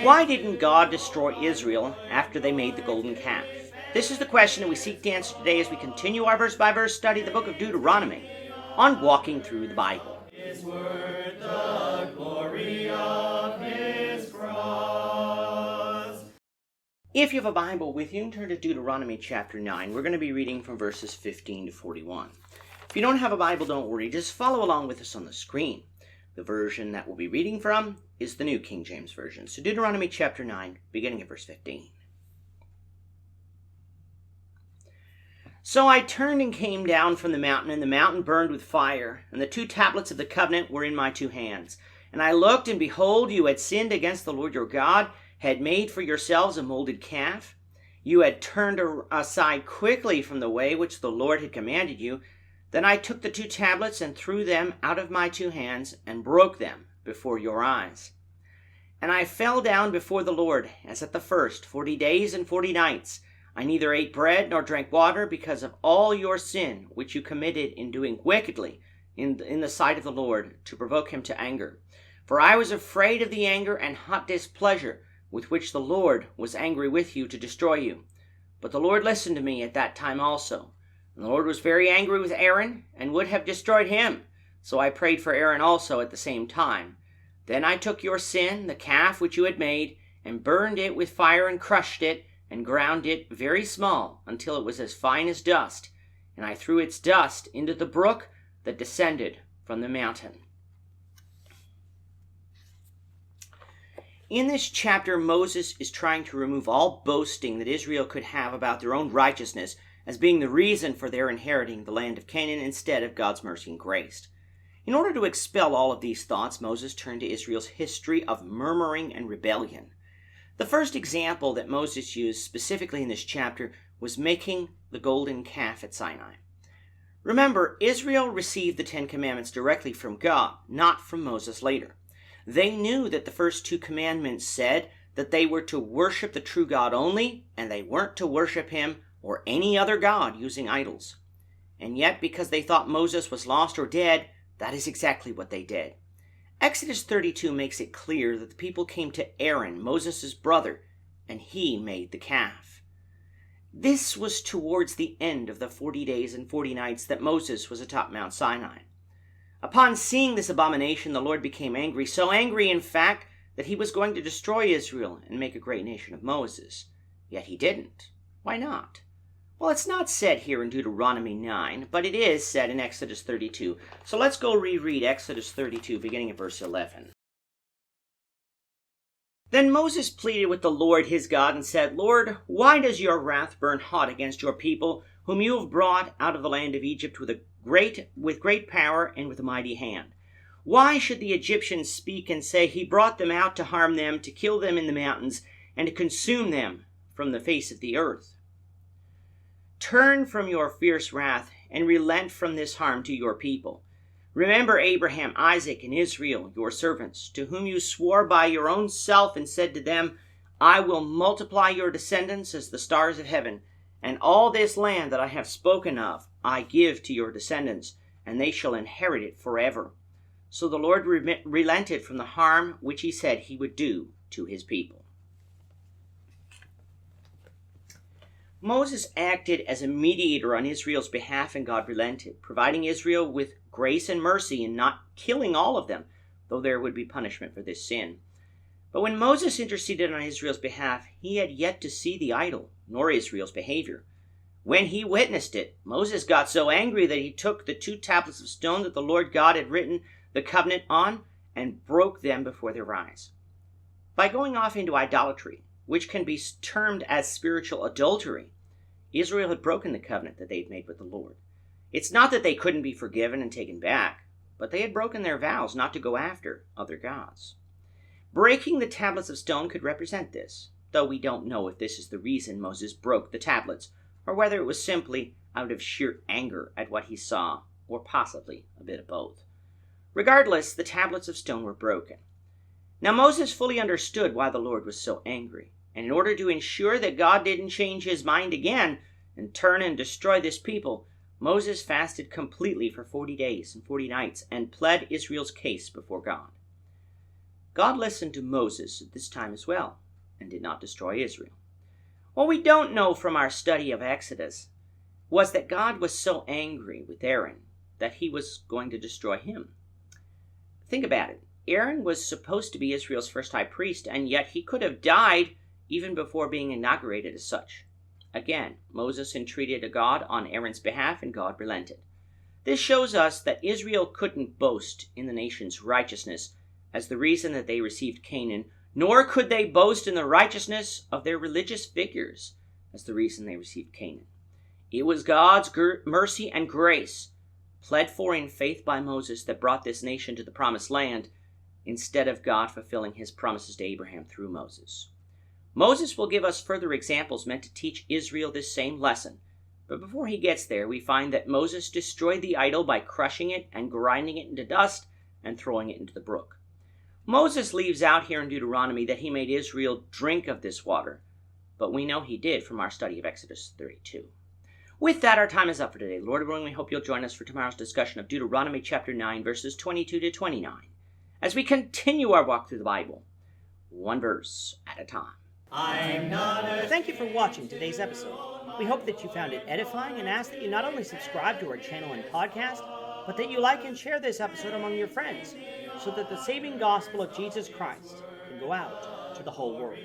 Why didn't God destroy Israel after they made the golden calf? This is the question that we seek to answer today as we continue our verse-by-verse study of the book of Deuteronomy on Walking Through the Bible. His word, the glory of his cross. If you have a Bible with you, turn to Deuteronomy chapter 9. We're going to be reading from verses 15 to 41. If you don't have a Bible, don't worry. Just follow along with us on the screen. The version that we'll be reading from is the New King James Version. So Deuteronomy chapter 9, beginning at verse 15. So I turned and came down from the mountain, and the mountain burned with fire, and the 2 tablets of the covenant were in my 2 hands. And I looked, and behold, you had sinned against the Lord your God, had made for yourselves a molded calf. You had turned aside quickly from the way which the Lord had commanded you. Then I took the 2 tablets and threw them out of my 2 hands and broke them before your eyes. And I fell down before the Lord, as at the first, 40 days and 40 nights. I neither ate bread nor drank water because of all your sin, which you committed in doing wickedly in the sight of the Lord, to provoke him to anger. For I was afraid of the anger and hot displeasure with which the Lord was angry with you to destroy you. But the Lord listened to me at that time also. And the Lord was very angry with Aaron, and would have destroyed him. So I prayed for Aaron also at the same time. Then I took your sin, the calf which you had made, and burned it with fire, and crushed it, and ground it very small, until it was as fine as dust. And I threw its dust into the brook that descended from the mountain. In this chapter, Moses is trying to remove all boasting that Israel could have about their own righteousness as being the reason for their inheriting the land of Canaan instead of God's mercy and grace. In order to expel all of these thoughts, Moses turned to Israel's history of murmuring and rebellion. The first example that Moses used specifically in this chapter was making the golden calf at Sinai. Remember, Israel received the 10 Commandments directly from God, not from Moses later. They knew that the first 2 commandments said that they were to worship the true God only, and they weren't to worship him or any other god using idols. And yet, because they thought Moses was lost or dead, that is exactly what they did. Exodus 32 makes it clear that the people came to Aaron, Moses' brother, and he made the calf. This was towards the end of the 40 days and 40 nights that Moses was atop Mount Sinai. Upon seeing this abomination, the Lord became angry, so angry, in fact, that he was going to destroy Israel and make a great nation of Moses. Yet he didn't. Why not? Well, it's not said here in Deuteronomy 9, but it is said in Exodus 32. So let's go reread Exodus 32, beginning at verse 11. Then Moses pleaded with the Lord his God and said, Lord, why does your wrath burn hot against your people, whom you have brought out of the land of Egypt with great power and with a mighty hand? Why should the Egyptians speak and say, he brought them out to harm them, to kill them in the mountains, and to consume them from the face of the earth? Turn from your fierce wrath and relent from this harm to your people. Remember Abraham, Isaac, and Israel, your servants, to whom you swore by your own self and said to them, I will multiply your descendants as the stars of heaven, and all this land that I have spoken of I give to your descendants, and they shall inherit it forever. So the Lord relented from the harm which he said he would do to his people. Moses acted as a mediator on Israel's behalf, and God relented, providing Israel with grace and mercy in not killing all of them, though there would be punishment for this sin. But when Moses interceded on Israel's behalf, he had yet to see the idol, nor Israel's behavior. When he witnessed it, Moses got so angry that he took the 2 tablets of stone that the Lord God had written the covenant on and broke them before their eyes. By going off into idolatry, which can be termed as spiritual adultery, Israel had broken the covenant that they had made with the Lord. It's not that they couldn't be forgiven and taken back, but they had broken their vows not to go after other gods. Breaking the tablets of stone could represent this, though we don't know if this is the reason Moses broke the tablets, or whether it was simply out of sheer anger at what he saw, or possibly a bit of both. Regardless, the tablets of stone were broken. Now Moses fully understood why the Lord was so angry, and in order to ensure that God didn't change his mind again and turn and destroy this people, Moses fasted completely for 40 days and 40 nights and pled Israel's case before God. God listened to Moses at this time as well, and did not destroy Israel. What we don't know from our study of Exodus was that God was so angry with Aaron that he was going to destroy him. Think about it. Aaron was supposed to be Israel's first high priest, and yet he could have died even before being inaugurated as such. Again, Moses entreated God on Aaron's behalf, and God relented. This shows us that Israel couldn't boast in the nation's righteousness as the reason that they received Canaan, nor could they boast in the righteousness of their religious figures as the reason they received Canaan. It was God's mercy and grace, pled for in faith by Moses, that brought this nation to the promised land, instead of God fulfilling his promises to Abraham through Moses. Moses will give us further examples meant to teach Israel this same lesson. But before he gets there, we find that Moses destroyed the idol by crushing it and grinding it into dust and throwing it into the brook. Moses leaves out here in Deuteronomy that he made Israel drink of this water, but we know he did from our study of Exodus 32. With that, our time is up for today. Lord willing, we hope you'll join us for tomorrow's discussion of Deuteronomy chapter 9, verses 22 to 29, as we continue our walk through the Bible, one verse at a time. Thank you for watching today's episode. We hope that you found it edifying and ask that you not only subscribe to our channel and podcast, but that you like and share this episode among your friends, so that the saving gospel of Jesus Christ can go out to the whole world.